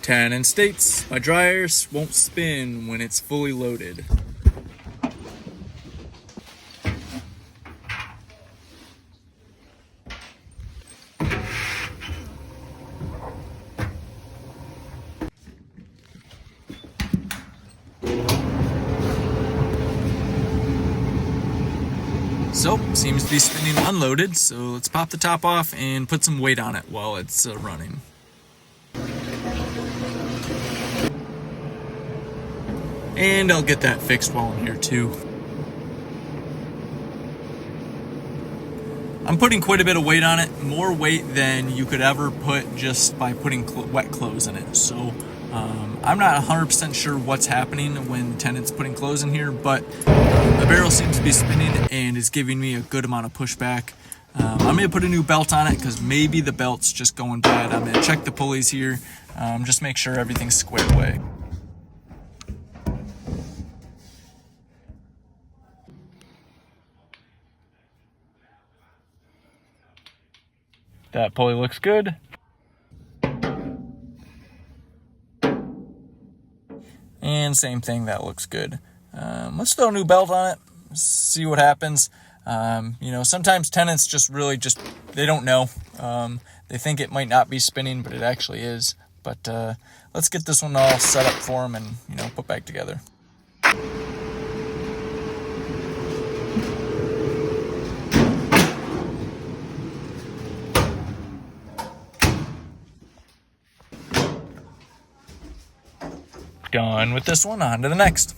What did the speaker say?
Tenant states, my dryers won't spin when it's fully loaded. So, seems to be spinning unloaded, so let's pop the top off and put some weight on it while it's running. And I'll get that fixed while I'm here too. I'm putting quite a bit of weight on it, more weight than you could ever put just by putting wet clothes in it. So I'm not 100% sure what's happening when Tenant's putting clothes in here, but the barrel seems to be spinning and is giving me a good amount of pushback. I'm going to put a new belt on it because maybe the belt's just going bad. I'm going to check the pulleys here, just make sure everything's squared away. That pulley looks good. And same thing, that looks good. Let's throw a new belt on it, see what happens. Sometimes Tenants they don't know. They think it might not be spinning, but it actually is. But let's get this one all set up for them and, put back together. Done with this one, on to the next.